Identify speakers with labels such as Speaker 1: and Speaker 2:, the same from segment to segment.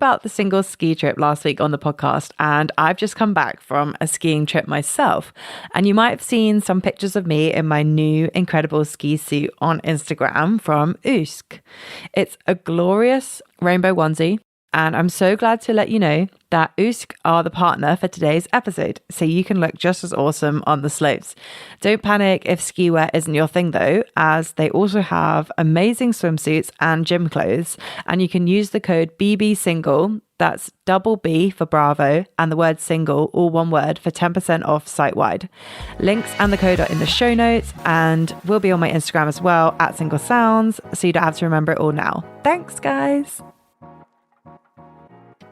Speaker 1: about the single ski trip last week on the podcast, and I've just come back from a skiing trip myself. And you might have seen some pictures of me in my new incredible ski suit on Instagram from Usk. It's a glorious rainbow onesie, and I'm so glad to let you know that Usk are the partner for today's episode, so you can look just as awesome on the slopes. Don't panic if ski wear isn't your thing though, as they also have amazing swimsuits and gym clothes, and you can use the code BBSingle, that's double B for Bravo, and the word single, all one word, for 10% off site-wide. Links and the code are in the show notes, and will be on my Instagram as well, @SingleSounds, so you don't have to remember it all now. Thanks, guys.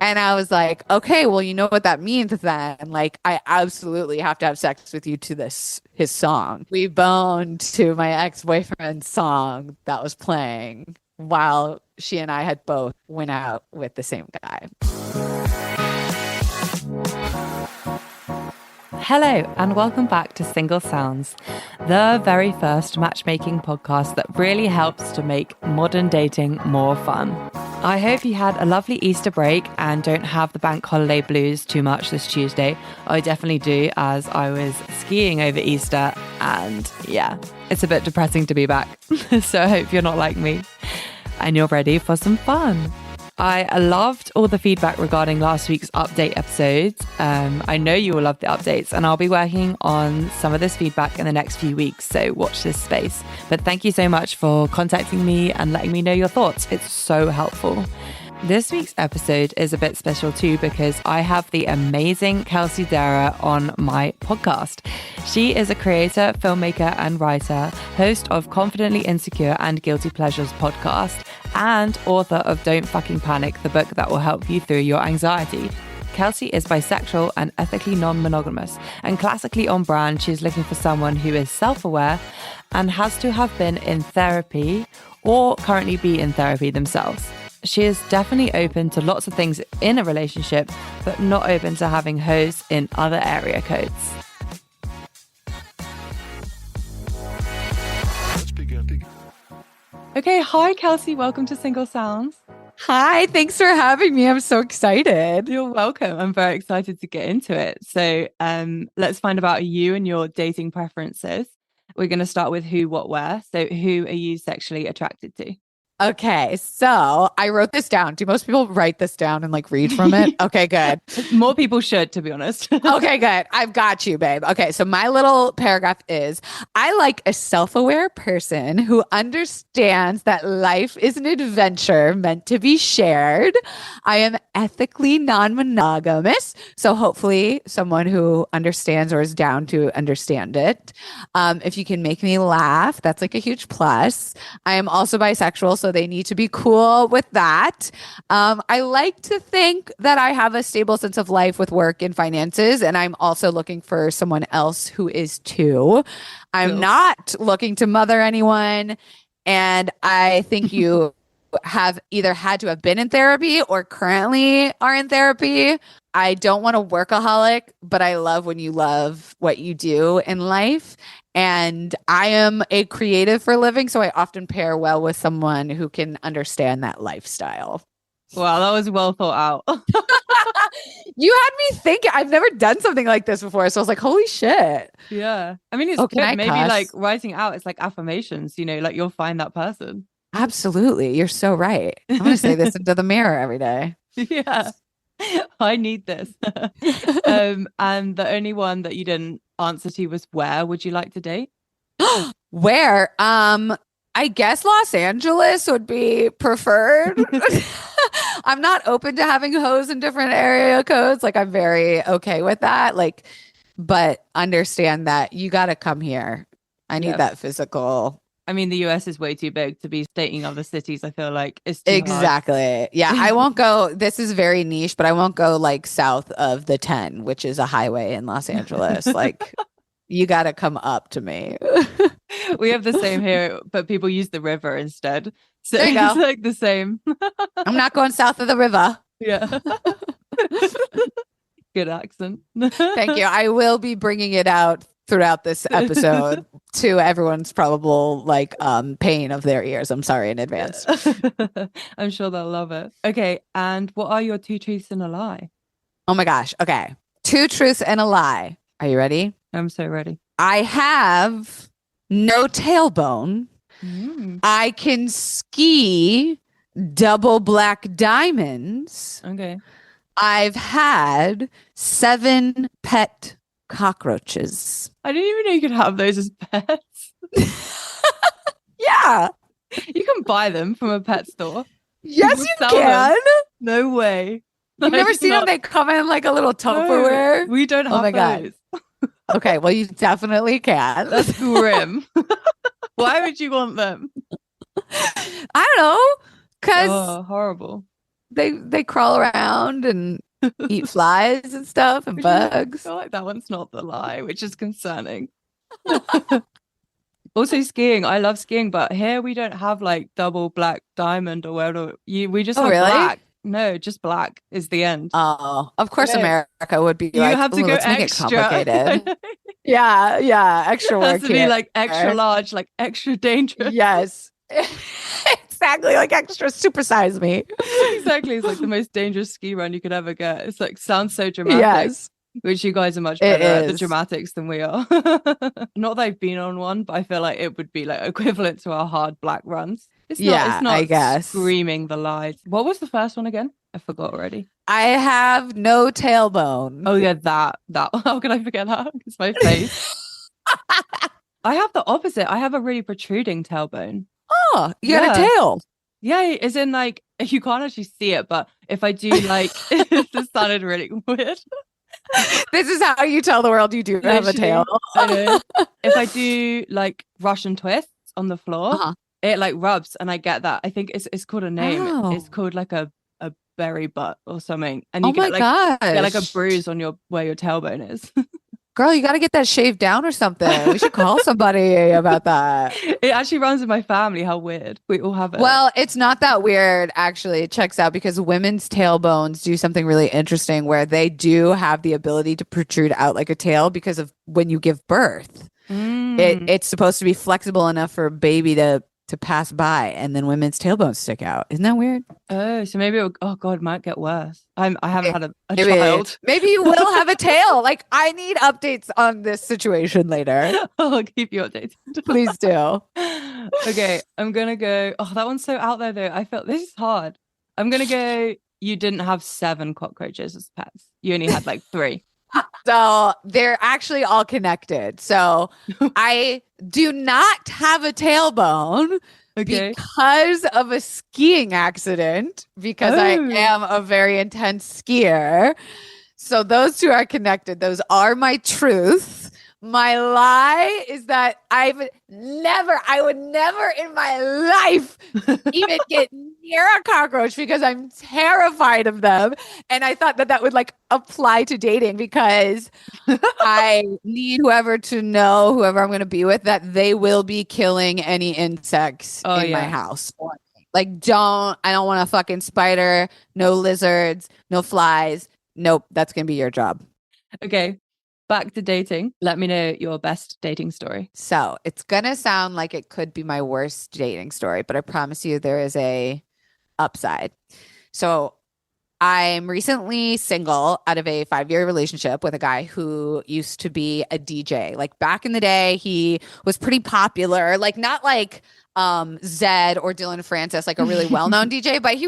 Speaker 2: And I was like, okay, well, you know what that means then. Like, I absolutely have to have sex with you to his song. We boned to my ex-boyfriend's song that was playing while she and I had both went out with the same guy.
Speaker 1: Hello and welcome back to Single Sounds, the very first matchmaking podcast that really helps to make modern dating more fun. I hope you had a lovely Easter break and don't have the bank holiday blues too much this Tuesday. I definitely do, as I was skiing over Easter, and yeah, it's a bit depressing to be back. So I hope you're not like me and you're ready for some fun. I loved all the feedback regarding last week's update episodes. I know you will love the updates, and I'll be working on some of this feedback in the next few weeks, so watch this space. But thank you so much for contacting me and letting me know your thoughts. It's so helpful. This week's episode is a bit special too because I have the amazing Kelsey Darragh on my podcast. She is a creator, filmmaker and writer, host of Confidently Insecure and Guilty Pleasures podcast, and author of Don't Fucking Panic, the book that will help you through your anxiety. Kelsey is bisexual and ethically non-monogamous, and classically on brand, she's looking for someone who is self-aware and has to have been in therapy or currently be in therapy themselves. She is definitely open to lots of things in a relationship, but not open to having hoes in other area codes.
Speaker 3: Let's begin.
Speaker 1: Okay, hi Kelsey, welcome to Single Sounds.
Speaker 2: Hi, thanks for having me. I'm so excited.
Speaker 1: You're welcome. I'm very excited to get into it. So let's find about you and your dating preferences. We're going to start with who, what, where. So who are you sexually attracted to?
Speaker 2: Okay, so I wrote this down. Do most people write this down and like read from it? Okay, good.
Speaker 1: More people should, to be honest.
Speaker 2: Okay, good. I've got you, babe. Okay, so my little paragraph is, I like a self-aware person who understands that life is an adventure meant to be shared. I am ethically non-monogamous, so hopefully someone who understands or is down to understand it. If you can make me laugh, that's like a huge plus. I am also bisexual, so they need to be cool with that. I like to think that I have a stable sense of life with work and finances, and I'm also looking for someone else who is too. I'm not looking to mother anyone, and I think you have either had to have been in therapy or currently are in therapy. I don't want a workaholic, but I love when you love what you do in life. And I am a creative for a living, so I often pair well with someone who can understand that lifestyle.
Speaker 1: Wow, that was well thought out.
Speaker 2: You had me think. I've never done something like this before, so I was like, holy shit.
Speaker 1: Yeah. I mean, it's good. Maybe like writing out, it's like affirmations, you know, like you'll find that person.
Speaker 2: Absolutely. You're so right. I'm going to say this into the mirror every day.
Speaker 1: Yeah. I need this. And the only one that you didn't answer to was where would you like to date?
Speaker 2: Where? I guess Los Angeles would be preferred. I'm not open to having hoes in different area codes. Like, I'm very okay with that. Like, but understand that you got to come here. I need that physical.
Speaker 1: I mean, the US is way too big to be dating other cities. I feel like it's too
Speaker 2: exactly hard. Yeah, I won't go. This is very niche, but I won't go like south of the 10, which is a highway in Los Angeles. Like, you got to come up to me.
Speaker 1: We have the same here, but people use the river instead. So
Speaker 2: there you go.
Speaker 1: It's like the same.
Speaker 2: I'm not going south of the river.
Speaker 1: Yeah. Good accent.
Speaker 2: Thank you. I will be bringing it out throughout this episode to everyone's probable like pain of their ears. I'm sorry in advance.
Speaker 1: I'm sure they'll love it. Okay, and what are your two truths and a lie?
Speaker 2: Oh my gosh. Okay. Two truths and a lie. Are you ready?
Speaker 1: I'm so ready.
Speaker 2: I have no tailbone. I can ski double black diamonds.
Speaker 1: Okay.
Speaker 2: I've had 7 pet cockroaches.
Speaker 1: I didn't even know you could have those as pets.
Speaker 2: Yeah.
Speaker 1: You can buy them from a pet store.
Speaker 2: Yes, you can.
Speaker 1: No way.
Speaker 2: You've never seen them? They come in like a little Tupperware.
Speaker 1: No, we don't have
Speaker 2: my
Speaker 1: those.
Speaker 2: God. Okay, well, you definitely can.
Speaker 1: That's grim. Why would you want them?
Speaker 2: I don't know. Because
Speaker 1: horrible.
Speaker 2: They crawl around and eat flies and stuff and bugs.
Speaker 1: I feel like that one's not the lie, which is concerning. Also skiing. I love skiing, but here we don't have like double black diamond or whatever. We just have
Speaker 2: really?
Speaker 1: black. No, just black is the end.
Speaker 2: Oh, of course, America would be
Speaker 1: you
Speaker 2: like,
Speaker 1: have to go
Speaker 2: let's
Speaker 1: extra.
Speaker 2: make it complicated. Yeah, extra work.
Speaker 1: It has to be like extra large, like extra dangerous.
Speaker 2: Yes. Exactly, like extra supersize me.
Speaker 1: Exactly. It's like the most dangerous ski run you could ever get. It's like sounds so dramatic.
Speaker 2: Yes.
Speaker 1: Which you guys are much better at the dramatics than we are. Not that I've been on one, but I feel like it would be like equivalent to our hard black runs. It's not
Speaker 2: I guess.
Speaker 1: Screaming the lies. What was the first one again? I forgot already.
Speaker 2: I have no tailbone.
Speaker 1: Oh yeah, that. How can I forget that? It's my face. I have the opposite. I have a really protruding tailbone.
Speaker 2: Oh, you got a tail.
Speaker 1: Yeah, as in like you can't actually see it, but if I do like this sounded really weird.
Speaker 2: This is how you tell the world you do have a tail.
Speaker 1: I know. If I do like Russian twists on the floor, it like rubs and I get that. I think it's called a name.
Speaker 2: Oh.
Speaker 1: It's called like a berry butt or something. And you
Speaker 2: get
Speaker 1: like a bruise on where your tailbone is.
Speaker 2: Girl, you got to get that shaved down or something. We should call somebody about that.
Speaker 1: It actually runs in my family. How weird. We all have it.
Speaker 2: Well, it's not that weird, actually. It checks out because women's tailbones do something really interesting where they do have the ability to protrude out like a tail because of when you give birth. It's supposed to be flexible enough for a baby to pass by, and then women's tailbones stick out. Isn't that weird?
Speaker 1: Oh, so maybe it might get worse. I haven't had a child.
Speaker 2: Maybe you will have a tail. Like, I need updates on this situation later.
Speaker 1: I'll keep you updated.
Speaker 2: Please do.
Speaker 1: Okay, I'm gonna go. Oh, that one's so out there though. I felt this is hard. I'm gonna go. You didn't have 7 cockroaches as pets. You only had like 3.
Speaker 2: So they're actually all connected. So I do not have a tailbone because of a skiing accident, because I am a very intense skier. So those two are connected. Those are my truth. My lie is that I would never in my life even get near a cockroach because I'm terrified of them. And I thought that would like apply to dating because I need whoever I'm going to be with, that they will be killing any insects in my house. Like, I don't want a fucking spider, no lizards, no flies. Nope. That's going to be your job.
Speaker 1: Okay. Back to dating. Let me know your best dating story.
Speaker 2: So it's going to sound like it could be my worst dating story, but I promise you there is a upside. So I'm recently single out of a 5-year relationship with a guy who used to be a DJ. Like back in the day, he was pretty popular, like not like Zed or Dylan Francis, like a really well-known DJ, but he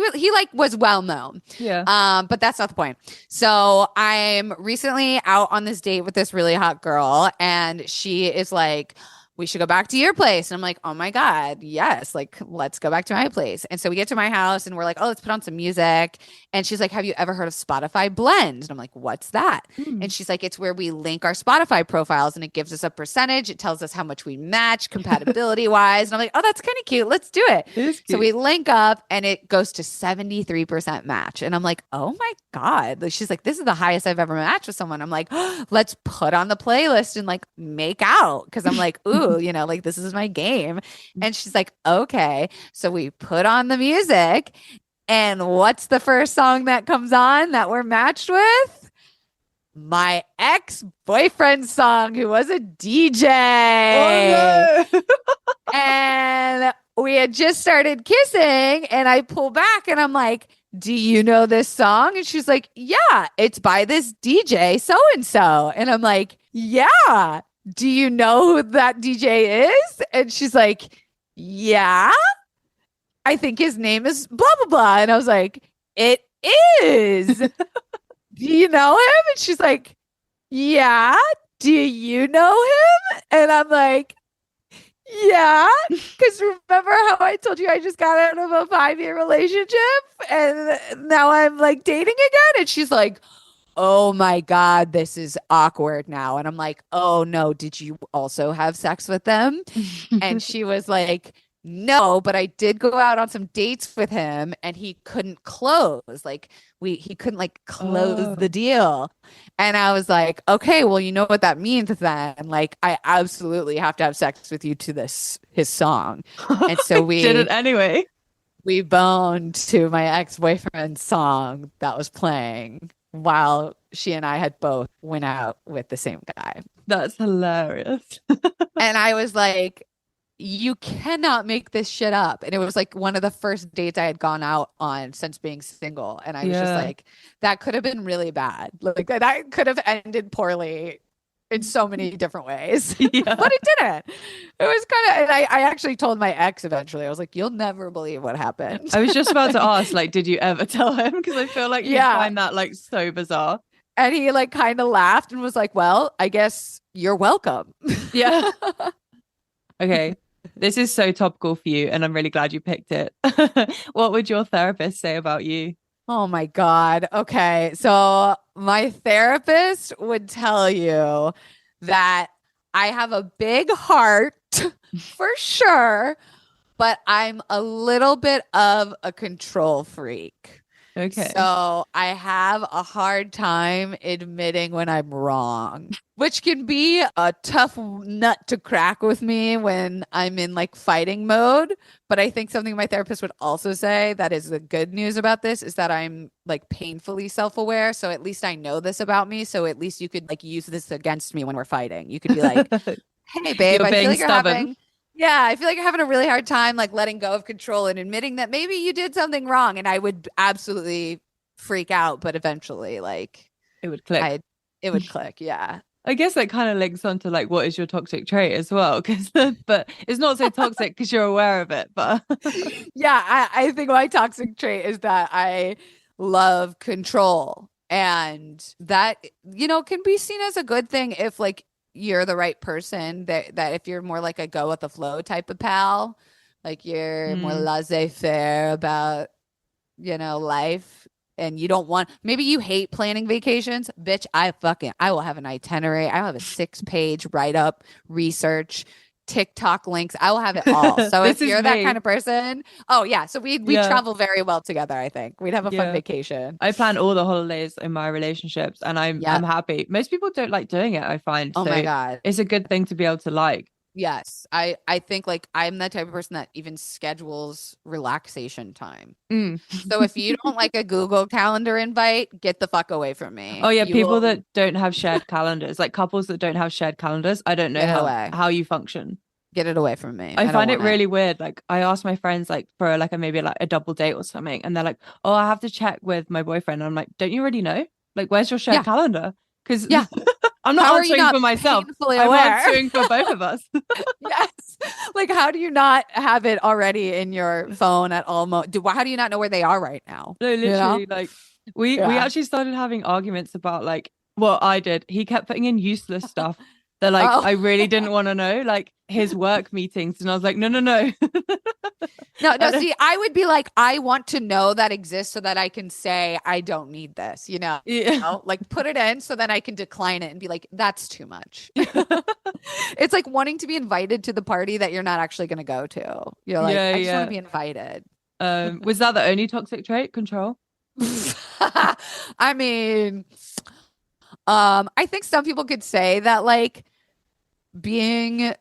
Speaker 2: was well-known.
Speaker 1: Yeah.
Speaker 2: But that's not the point. So I'm recently out on this date with this really hot girl, and she is like, we should go back to your place. And I'm like, oh my God, yes. Like, let's go back to my place. And so we get to my house and we're like, oh, let's put on some music. And she's like, have you ever heard of Spotify Blend? And I'm like, what's that? And she's like, it's where we link our Spotify profiles and it gives us a percentage. It tells us how much we match compatibility wise. And I'm like, oh, that's kind of cute. Let's do it. So we link up and it goes to 73% match. And I'm like, oh my God. She's like, this is the highest I've ever matched with someone. I'm like, oh, let's put on the playlist and like make out. Cause I'm like, ooh, like this is my game. And she's like, okay. So we put on the music, and what's the first song that comes on that we're matched with? my ex-boyfriend's song, who was a DJ.
Speaker 1: Oh no.
Speaker 2: And we had just started kissing, and I pull back and I'm like, do you know this song? And she's like, yeah, it's by this DJ so and so. And I'm like, yeah. Do you know who that DJ is? And she's like, yeah, I think his name is blah, blah, blah. And I was like, it is. Do you know him? And she's like, yeah. Do you know him? And I'm like, yeah, because remember how I told you I just got out of a 5-year relationship and now I'm like dating again? And she's like, oh my God, this is awkward now. And I'm like, oh no, did you also have sex with them? And she was like, no, but I did go out on some dates with him and he couldn't close. Like he couldn't like close the deal. And I was like, okay, well, you know what that means then. Like I absolutely have to have sex with you to his song. And so we
Speaker 1: did it anyway.
Speaker 2: We boned to my ex-boyfriend's song that was playing while she and I had both went out with the same guy.
Speaker 1: That's hilarious.
Speaker 2: And I was like, you cannot make this shit up. And it was like one of the first dates I had gone out on since being single. And I was just like, that could have been really bad. Like that could have ended poorly in so many different ways. But it didn't. It was kind of, and I actually told my ex eventually, I was like, you'll never believe what happened.
Speaker 1: I was just about to ask, like, did you ever tell him? Because I feel like you find that like so bizarre.
Speaker 2: And he like kind of laughed and was like, well, I guess you're welcome.
Speaker 1: Yeah. Okay. This is so topical for you, and I'm really glad you picked it. What would your therapist say about you?
Speaker 2: Oh my God. Okay. So my therapist would tell you that I have a big heart for sure, but I'm a little bit of a control freak.
Speaker 1: Okay.
Speaker 2: So I have a hard time admitting when I'm wrong, which can be a tough nut to crack with me when I'm in like fighting mode. But I think something my therapist would also say that is the good news about this is that I'm like painfully self-aware. So at least I know this about me. So at least you could like use this against me when we're fighting. You could be like, hey, babe, I feel like you're having. Yeah, I feel like you're having a really hard time like letting go of control and admitting that maybe you did something wrong. And I would absolutely freak out, but eventually like
Speaker 1: it would click.
Speaker 2: It would click. Yeah.
Speaker 1: I guess that kind of links onto like what is your toxic trait as well, because but it's not so toxic because you're aware of it. But
Speaker 2: yeah, I think my toxic trait is that I love control, and that can be seen as a good thing if like you're the right person. That if you're more like a go with the flow type of pal, like you're more laissez-faire about life. And you don't want, maybe you hate planning vacations, bitch. I will have an itinerary. I'll have a 6-page write-up, research, TikTok links. I will have it all. So if you're that kind of person, oh yeah. So we travel very well together. I think we'd have a fun vacation.
Speaker 1: I plan all the holidays in my relationships, and I'm happy. Most people don't like doing it, I find.
Speaker 2: Oh my God.
Speaker 1: It's a good thing to be able to like.
Speaker 2: Yes. I think like I'm the type of person that even schedules relaxation time. So if you don't like a Google Calendar invite, get the fuck away from me.
Speaker 1: Oh yeah, people that don't have shared calendars, like couples that don't have shared calendars, I don't know how you function.
Speaker 2: Get it away from me.
Speaker 1: I find it really weird. Like I ask my friends like for like maybe like a double date or something, and they're like, oh, I have to check with my boyfriend. And I'm like, don't you already know? Like, where's your shared calendar? Because I'm not answering for myself. I'm answering for both of us.
Speaker 2: Yes. Like, how do you not have it already in your phone at all? How do you not know where they are right now?
Speaker 1: No, literally, like we actually started having arguments about like what I did. He kept putting in useless stuff that like I really didn't want to know, like his work meetings, and I was like, no.
Speaker 2: No. See, I would be like, I want to know that exists so that I can say I don't need this. Like put it in so then I can decline it and be like, that's too much. It's like wanting to be invited to the party that you're not actually going to go to. You're like, I just want to be invited.
Speaker 1: Was that the only toxic trait? Control?
Speaker 2: I mean, I think some people could say that like being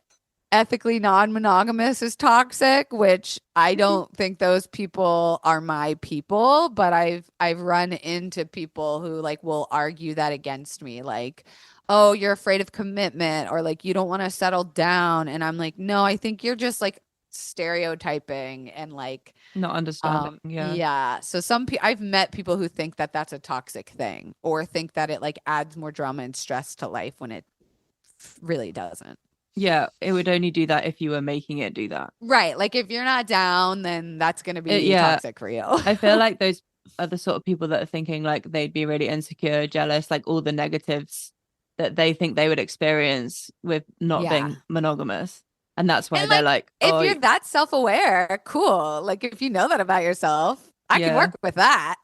Speaker 2: ethically non-monogamous is toxic, which I don't think those people are my people, but I've run into people who like will argue that against me, like, oh, you're afraid of commitment, or like you don't want to settle down. And I'm like, no, I think you're just like stereotyping and like
Speaker 1: Not understanding. Yeah.
Speaker 2: yeah. So some people, I've met people who think that that's a toxic thing, or think that it like adds more drama and stress to life when it really doesn't.
Speaker 1: Yeah, it would only do that if you were making it do that.
Speaker 2: Right. Like if you're not down, then that's going to be
Speaker 1: Yeah,
Speaker 2: toxic for you.
Speaker 1: I feel like those are the sort of people that are thinking like they'd be really insecure, jealous, like all the negatives that they think they would experience with not
Speaker 2: Yeah.
Speaker 1: being monogamous. And that's why
Speaker 2: And
Speaker 1: they're
Speaker 2: like
Speaker 1: like,
Speaker 2: if
Speaker 1: oh,
Speaker 2: you're that self-aware, cool. Like if you know that about yourself, I can
Speaker 1: yeah,
Speaker 2: work with that.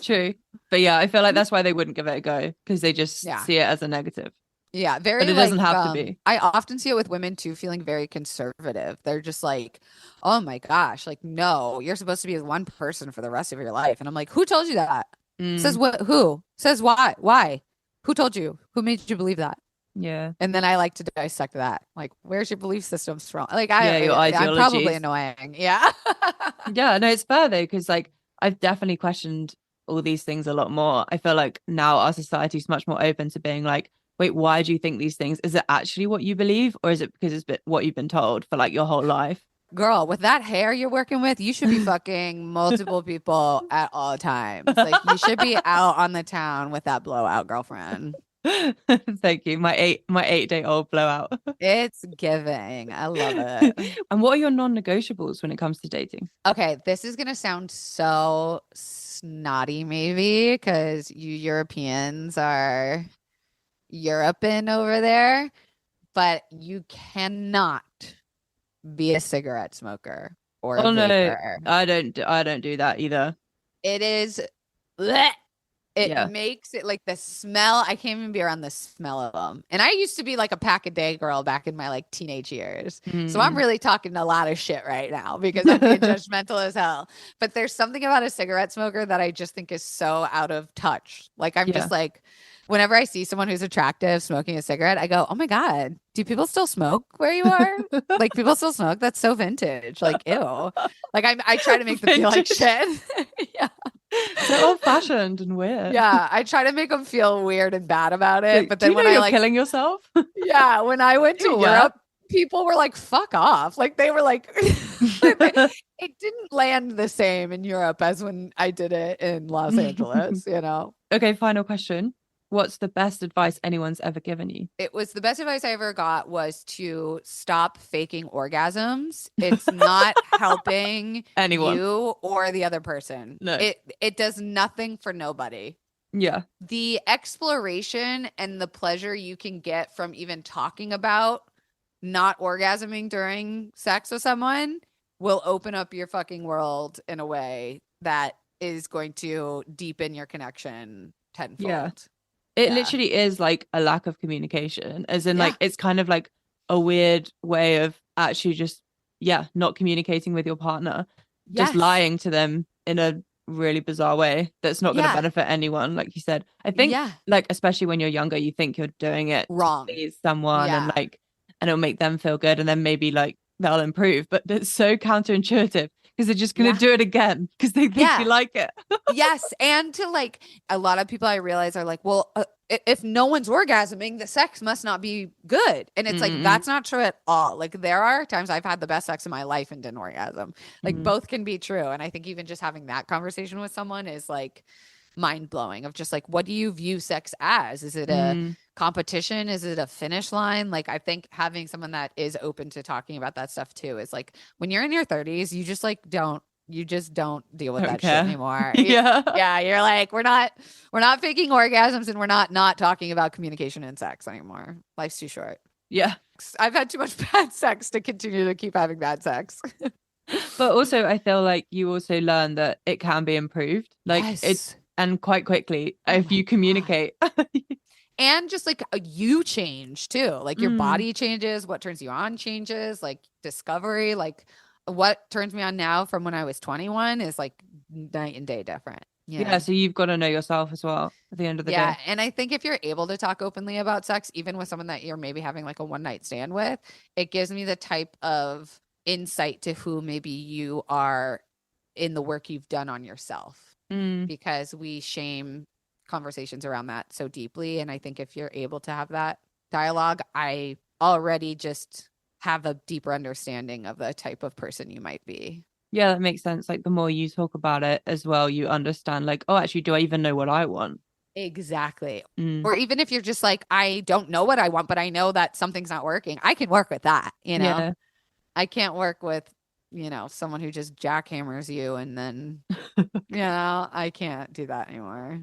Speaker 1: true. But yeah, I feel like that's why they wouldn't give it a go because they just
Speaker 2: Yeah.
Speaker 1: see it as a negative.
Speaker 2: Yeah,
Speaker 1: But
Speaker 2: very
Speaker 1: it doesn't
Speaker 2: like
Speaker 1: have to be.
Speaker 2: I often see it with women too, feeling very conservative. They're just like, "Oh my gosh, like no, you're supposed to be with one person for the rest of your life." And I'm like, "Who told you that?" Says
Speaker 1: Mm,
Speaker 2: what? Who? Says why? Why? Who told you? Who made you believe that?
Speaker 1: yeah.
Speaker 2: And then I like to dissect that. Like, where's your belief systems from? Like
Speaker 1: Yeah, your
Speaker 2: I'm probably
Speaker 1: ideologies.
Speaker 2: annoying. Yeah.
Speaker 1: Yeah, no, it's fair though, because like I've definitely questioned all these things a lot more. I feel like now our society is much more open to being like, wait, why do you think these things? Is it actually what you believe, or is it because it's what you've been told for like your whole life?
Speaker 2: Girl, with that hair you're working with, you should be fucking multiple people at all times. Like you should be out on the town with that blowout girlfriend.
Speaker 1: Thank you. My 8-day-old blowout.
Speaker 2: It's giving. I love it.
Speaker 1: And what are your non-negotiables when it comes to dating?
Speaker 2: Okay, this is gonna sound so snotty, maybe, because you Europeans are Europing over there, but you cannot be a cigarette smoker or a
Speaker 1: Oh no,
Speaker 2: vapor.
Speaker 1: I don't do that either.
Speaker 2: It is bleh. It
Speaker 1: Yeah.
Speaker 2: makes it like the smell. I can't even be around the smell of them. And I used to be like a pack a day girl back in my like teenage years. So I'm
Speaker 1: Mm.
Speaker 2: really talking a lot of shit right now because I'm being judgmental as hell. But there's something about a cigarette smoker that I just think is so out of touch. Like I'm
Speaker 1: Yeah.
Speaker 2: just like, whenever I see someone who's attractive smoking a cigarette, I go, oh my God, do people still smoke where you are? Like people still smoke? That's so vintage. Like, ew. Like I try to make them feel like
Speaker 1: Vintage.
Speaker 2: shit. Yeah.
Speaker 1: So old-fashioned and weird.
Speaker 2: Yeah, I try to make them feel weird and bad about it.
Speaker 1: Like,
Speaker 2: But
Speaker 1: do
Speaker 2: then
Speaker 1: you know
Speaker 2: when I
Speaker 1: you're
Speaker 2: like,
Speaker 1: killing yourself?
Speaker 2: yeah, when I went to
Speaker 1: You're aware.
Speaker 2: Europe, people were like, fuck off. Like they were like, it didn't land the same in Europe as when I did it in Los Angeles, you know?
Speaker 1: Okay, final question. What's the best advice anyone's ever given you?
Speaker 2: It was the best advice I ever got was to stop faking orgasms. It's not helping
Speaker 1: Anyone?
Speaker 2: you or the other person.
Speaker 1: No.
Speaker 2: It does nothing for nobody.
Speaker 1: Yeah.
Speaker 2: The exploration and the pleasure you can get from even talking about not orgasming during sex with someone will open up your fucking world in a way that is going to deepen your connection tenfold.
Speaker 1: Yeah. It
Speaker 2: Yeah.
Speaker 1: literally is like a lack of communication, as in
Speaker 2: Yeah.
Speaker 1: like it's kind of like a weird way of actually just, yeah, not communicating with your partner, just
Speaker 2: Yes.
Speaker 1: lying to them in a really bizarre way that's not going to
Speaker 2: Yeah.
Speaker 1: benefit anyone. Like you said, I think
Speaker 2: Yeah.
Speaker 1: like, especially when you're younger, you think you're doing it to
Speaker 2: Wrong.
Speaker 1: please someone and
Speaker 2: Yeah.
Speaker 1: like, and it'll make them feel good. And then maybe like they'll improve, but it's so counterintuitive because they're just going to
Speaker 2: Yeah.
Speaker 1: do it again because they think
Speaker 2: Yeah.
Speaker 1: you like it.
Speaker 2: Yes. And to like a lot of people I realize are like, well, if no one's orgasming, the sex must not be good. And it's like,
Speaker 1: Mm-mm.
Speaker 2: that's not true at all. Like, there are times I've had the best sex in my life and didn't orgasm. Like,
Speaker 1: Mhm.
Speaker 2: both can be true. And I think even just having that conversation with someone is like mind blowing of just like, what do you view sex as? Is it a
Speaker 1: Mm.
Speaker 2: competition? Is it a finish line? Like, I think having someone that is open to talking about that stuff too is like, when you're in your 30s, you just like you just don't deal with
Speaker 1: Don't
Speaker 2: that
Speaker 1: care.
Speaker 2: shit anymore.
Speaker 1: Yeah.
Speaker 2: Yeah, you're like, we're not faking orgasms and we're not talking about communication and sex anymore. Life's too short.
Speaker 1: Yeah.
Speaker 2: I've had too much bad sex to continue to keep having bad sex.
Speaker 1: But also I feel like you also learn that it can be improved. Like
Speaker 2: Yes.
Speaker 1: it's and quite quickly
Speaker 2: Oh
Speaker 1: if
Speaker 2: my
Speaker 1: you
Speaker 2: God.
Speaker 1: communicate.
Speaker 2: And just like you change too. Like your
Speaker 1: Mm.
Speaker 2: body changes, what turns you on changes, like discovery, like what turns me on now from when I was 21 is like night and day different.
Speaker 1: Yeah. So you've got to know yourself as well at the end of the
Speaker 2: Yeah.
Speaker 1: day.
Speaker 2: And I think if you're able to talk openly about sex, even with someone that you're maybe having like a one night stand with, it gives me the type of insight to who maybe you are in the work you've done on yourself, because we shame conversations around that so deeply. And I think if you're able to have that dialogue, I already just have a deeper understanding of the type of person you might be.
Speaker 1: Yeah, that makes sense. Like the more you talk about it as well, you understand like, oh, actually, do I even know what I want?
Speaker 2: Exactly. Or even if you're just like, I don't know what I want, but I know that something's not working, I can work with that.
Speaker 1: Yeah.
Speaker 2: I can't work with, someone who just jackhammers you and then, I can't do that anymore.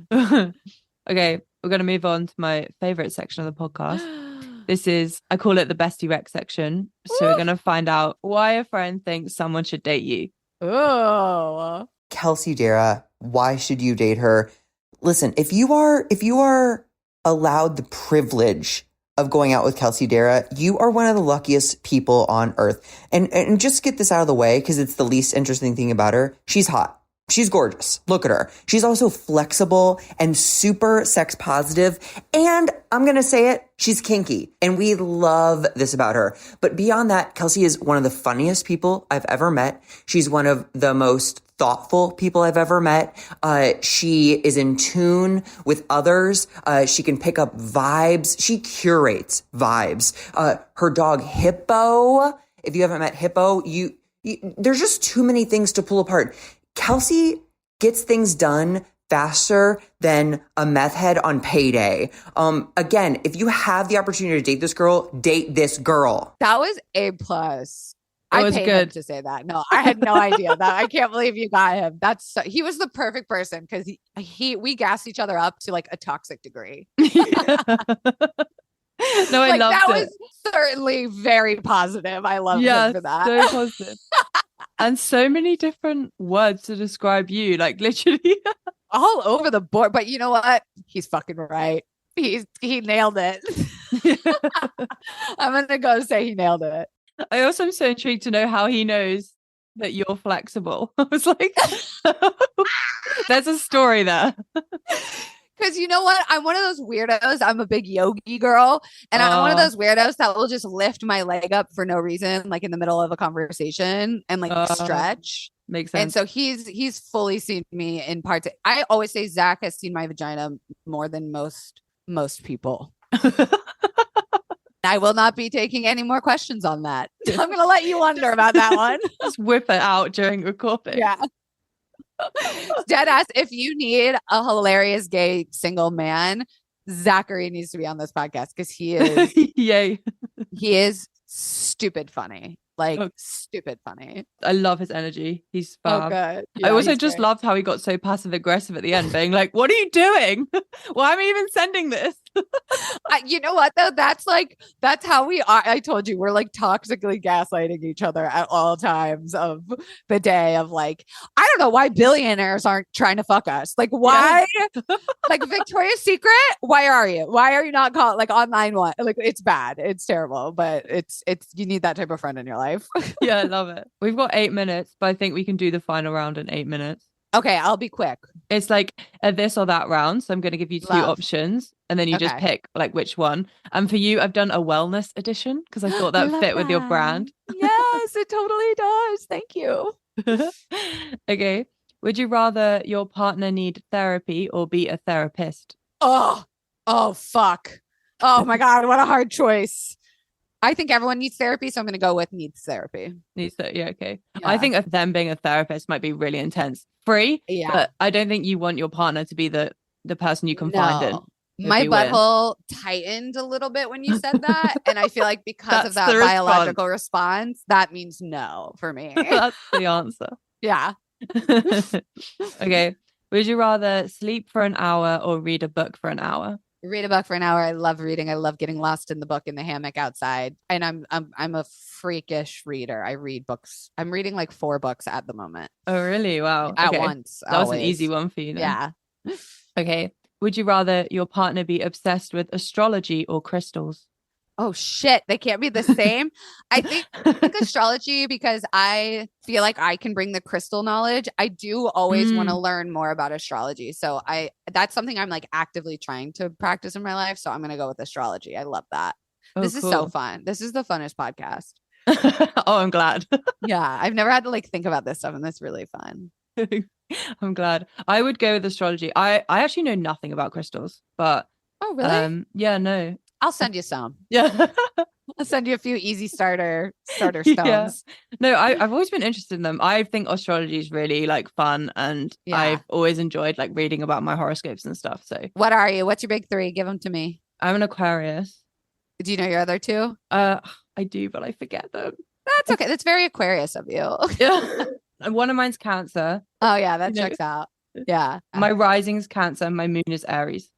Speaker 1: Okay, we're going to move on to my favorite section of the podcast. This is, I call it the bestie rec section. So we're going to find out why a friend thinks someone should date you.
Speaker 2: Oh,
Speaker 3: Kelsey Darragh, why should you date her? Listen, if you are allowed the privilege of going out with Kelsey Darragh, you are one of the luckiest people on earth. And just get this out of the way, because it's the least interesting thing about her. She's hot. She's gorgeous. Look at her. She's also flexible and super sex positive. And I'm going to say it, she's kinky. And we love this about her. But beyond that, Kelsey is one of the funniest people I've ever met. She's one of the most thoughtful people I've ever met. She is in tune with others. She can pick up vibes. She curates vibes. Her dog Hippo, if you haven't met Hippo, there's just too many things to pull apart. Kelsey gets things done faster than a meth head on payday. Again, if you have the opportunity to date this girl, date this girl.
Speaker 2: that was A plus.
Speaker 1: That
Speaker 2: I
Speaker 1: was
Speaker 2: paid
Speaker 1: good.
Speaker 2: him to say that. No, I had no idea that. I can't believe you got him. He was the perfect person, because we gassed each other up to like a toxic degree.
Speaker 1: No, I
Speaker 2: Like,
Speaker 1: loved
Speaker 2: that
Speaker 1: it.
Speaker 2: was certainly very positive. I love
Speaker 1: Yeah,
Speaker 2: him for that.
Speaker 1: so positive. And so many different words to describe you, like literally.
Speaker 2: All over the board. But you know what? He's fucking right. He nailed it. I'm gonna go say he nailed it.
Speaker 1: I also am so intrigued to know how he knows that you're flexible. I was like, there's a story there.
Speaker 2: Because you know what? I'm one of those weirdos. I'm a big yogi girl. And I'm one of those weirdos that will just lift my leg up for no reason, like in the middle of a conversation, and like stretch.
Speaker 1: Makes sense.
Speaker 2: And so he's fully seen me in parts. I always say Zach has seen my vagina more than most people. I will not be taking any more questions on that. I'm going to let you wonder about that one.
Speaker 1: Just whip it out during recording.
Speaker 2: Yeah. Deadass, if you need a hilarious gay single man, Zachary needs to be on this podcast, because he is
Speaker 1: Yay.
Speaker 2: he is stupid funny. Like, stupid funny.
Speaker 1: I love his energy. He's fab.
Speaker 2: Oh, good. Yeah,
Speaker 1: I also
Speaker 2: he's
Speaker 1: just
Speaker 2: great.
Speaker 1: loved how he got so passive aggressive at the end, being like, what are you doing? Why am I even sending this?
Speaker 2: You know what though? That's how we are. I told you, we're like toxically gaslighting each other at all times of the day, of like, I don't know why billionaires aren't trying to fuck us. Like, why? Like Victoria's Secret, why are you not called like online one? Like, it's bad. It's terrible, but it's you need that type of friend in your life.
Speaker 1: Yeah, I love it. We've got 8 minutes, but I think we can do the final round in 8 minutes.
Speaker 2: Okay, I'll be quick.
Speaker 1: It's like a this or that round. So I'm going to give you two options, and then you just pick like which one. And for you, I've done a wellness edition because I thought that fit with your brand.
Speaker 2: Yes, it totally does. Thank you.
Speaker 1: Okay. Would you rather your partner need therapy or be a therapist?
Speaker 2: Oh, fuck. Oh my God, what a hard choice. I think everyone needs therapy, so I'm going to go with needs therapy.
Speaker 1: Yeah, okay.
Speaker 2: Yeah.
Speaker 1: I think them being a therapist might be really intense. Free, but I don't think you want your partner to be the person you confide in.
Speaker 2: My butthole tightened a little bit when you said that. And I feel like because of that biological response, that means no for me.
Speaker 1: That's the answer.
Speaker 2: Yeah.
Speaker 1: Okay. Would you rather sleep for an hour or read a book for an hour?
Speaker 2: Read a book for an hour. I love reading. I love getting lost in the book in the hammock outside. And I'm a freakish reader. I read books. I'm reading like 4 books at the moment.
Speaker 1: Oh, really? Wow.
Speaker 2: At once.
Speaker 1: That was an easy one for you then.
Speaker 2: Yeah.
Speaker 1: Okay. Would you rather your partner be obsessed with astrology or crystals?
Speaker 2: Oh shit, they can't be the same. I think astrology, because I feel like I can bring the crystal knowledge. I do always want to learn more about astrology. So that's something I'm like actively trying to practice in my life. So I'm going to go with astrology. I love that.
Speaker 1: Oh,
Speaker 2: this is so fun. This is the funnest podcast.
Speaker 1: Oh, I'm glad.
Speaker 2: Yeah, I've never had to like think about this stuff, and that's really fun.
Speaker 1: I'm glad. I would go with astrology. I actually know nothing about crystals, but
Speaker 2: oh really?
Speaker 1: Yeah, no.
Speaker 2: I'll send you some.
Speaker 1: Yeah.
Speaker 2: I'll send you a few easy starter stones.
Speaker 1: Yeah. No, I've always been interested in them. I think astrology is really like fun, and I've always enjoyed like reading about my horoscopes and stuff. So
Speaker 2: what are you? What's your big three? Give them to me.
Speaker 1: I'm an Aquarius.
Speaker 2: Do you know your other two?
Speaker 1: I do, but I forget them.
Speaker 2: That's okay. That's very Aquarius of you.
Speaker 1: Yeah. One of mine's Cancer.
Speaker 2: Oh yeah, that checks out. Yeah.
Speaker 1: My rising's Cancer and my moon is Aries.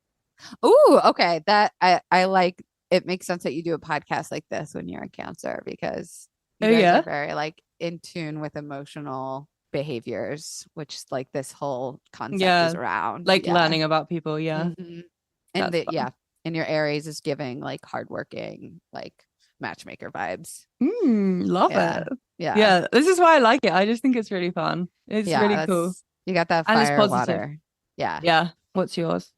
Speaker 2: Ooh, okay. That I like. It makes sense that you do a podcast like this when you're in Cancer, because you guys are very like in tune with emotional behaviors, which like this whole concept is around.
Speaker 1: Like learning about people. Yeah.
Speaker 2: Mm-hmm. And and your Aries is giving like hardworking, like matchmaker vibes.
Speaker 1: Love it.
Speaker 2: Yeah.
Speaker 1: This is why I like it. I just think it's really fun. It's really cool.
Speaker 2: You got that fire and water.
Speaker 1: Yeah. What's yours?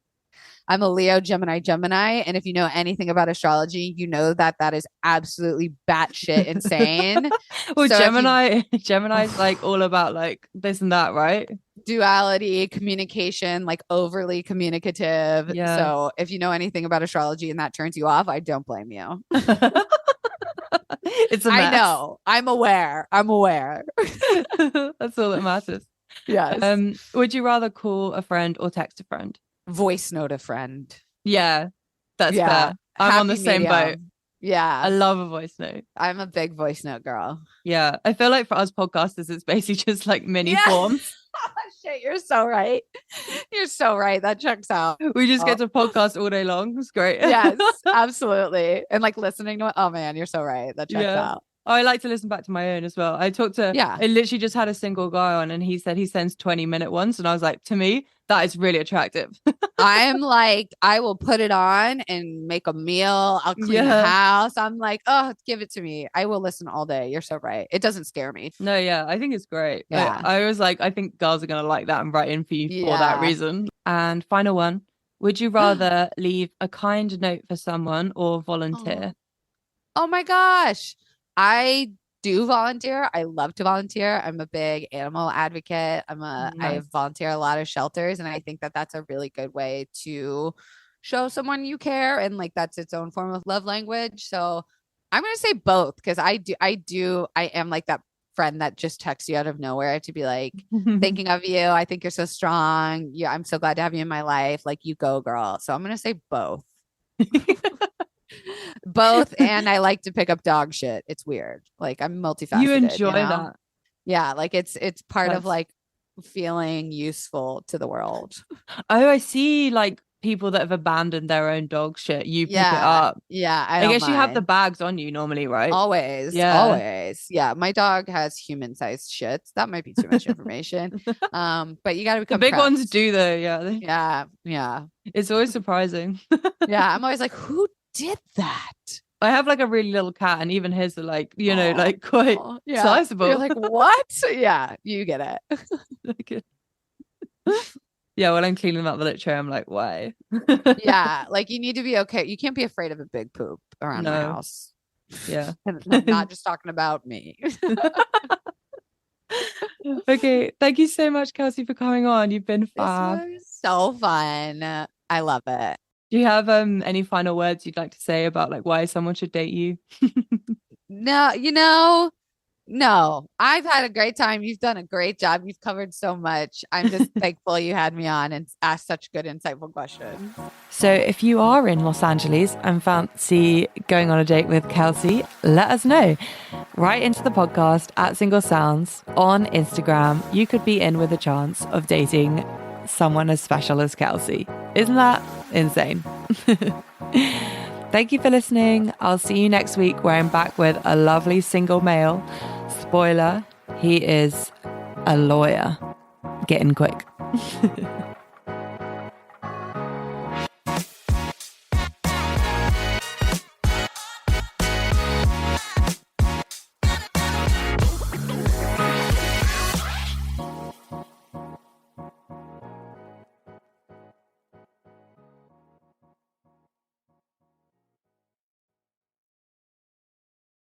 Speaker 2: I'm a Leo, Gemini. And if you know anything about astrology, you know that is absolutely batshit insane.
Speaker 1: Well, so Gemini's like all about like this and that, right?
Speaker 2: Duality, communication, like overly communicative. Yeah. So if you know anything about astrology and that turns you off, I don't blame you.
Speaker 1: It's a mess.
Speaker 2: I know. I'm aware.
Speaker 1: That's all that matters.
Speaker 2: Yes.
Speaker 1: Would you rather call a friend or text a friend?
Speaker 2: Voice note a friend.
Speaker 1: Yeah, that's fair. I'm on the same boat.
Speaker 2: Yeah.
Speaker 1: I love a voice note.
Speaker 2: I'm a big voice note girl.
Speaker 1: Yeah. I feel like for us podcasters, it's basically just like mini forms.
Speaker 2: Shit, you're so right. You're so right. That checks out.
Speaker 1: We just get to podcast all day long. It's great.
Speaker 2: Yes, absolutely. And like listening to it. Oh man, you're so right. That checks out.
Speaker 1: Oh, I like to listen back to my own as well. I literally just had a single guy on, and he said he sends 20-minute ones. And I was like, to me, that is really attractive.
Speaker 2: I'm like, I will put it on and make a meal. I'll clean the house. I'm like, oh, give it to me. I will listen all day. You're so right. It doesn't scare me.
Speaker 1: No, yeah, I think it's great.
Speaker 2: Yeah.
Speaker 1: I was like, I think girls are going to like that and write in for you for that reason. And final one, would you rather leave a kind note for someone or volunteer?
Speaker 2: Oh my gosh. I do volunteer. I love to volunteer. I'm a big animal advocate. I volunteer a lot of shelters, and I think that that's a really good way to show someone you care, and like that's its own form of love language. So I'm going to say both, because I am like that friend that just texts you out of nowhere to be like, thinking of you. I think you're so strong. Yeah, I'm so glad to have you in my life. Like, you go, girl. So I'm going to say both. Both. And I like to pick up dog shit. It's weird. Like, I'm multifaceted.
Speaker 1: You enjoy that.
Speaker 2: Yeah. Like it's part of like feeling useful to the world.
Speaker 1: Oh, I see. Like people that have abandoned their own dog shit, you pick it up.
Speaker 2: Yeah.
Speaker 1: I guess you have the bags on you normally, right?
Speaker 2: Always.
Speaker 1: Yeah.
Speaker 2: Always. Yeah. My dog has human sized shits. That might be too much information. But you got to become
Speaker 1: the big
Speaker 2: prepped.
Speaker 1: ones do though. Yeah.
Speaker 2: Yeah. Yeah.
Speaker 1: It's always surprising.
Speaker 2: Yeah. I'm always like, who did that?
Speaker 1: I have like a really little cat, and even his are like, you know, like quite sizable.
Speaker 2: You're like, what? Yeah, you get
Speaker 1: it. Yeah, when I'm cleaning up the litter, I'm like, why?
Speaker 2: Yeah, like you need to be okay. You can't be afraid of a big poop around my house.
Speaker 1: Yeah.
Speaker 2: And I'm not just talking about me.
Speaker 1: Okay, thank you so much, Kelsey, for coming on. You've been fab.
Speaker 2: This was so fun. I love it.
Speaker 1: Do you have any final words you'd like to say about like why someone should date you?
Speaker 2: No, I've had a great time. You've done a great job. You've covered so much. I'm just thankful you had me on and asked such good, insightful questions.
Speaker 1: So if you are in Los Angeles and fancy going on a date with Kelsey, let us know. Write into the podcast at Single Sounds on Instagram. You could be in with a chance of dating someone as special as Kelsey. Isn't that insane? Thank you for listening. I'll see you next week where I'm back with a lovely single male. Spoiler, he is a lawyer. Get in quick.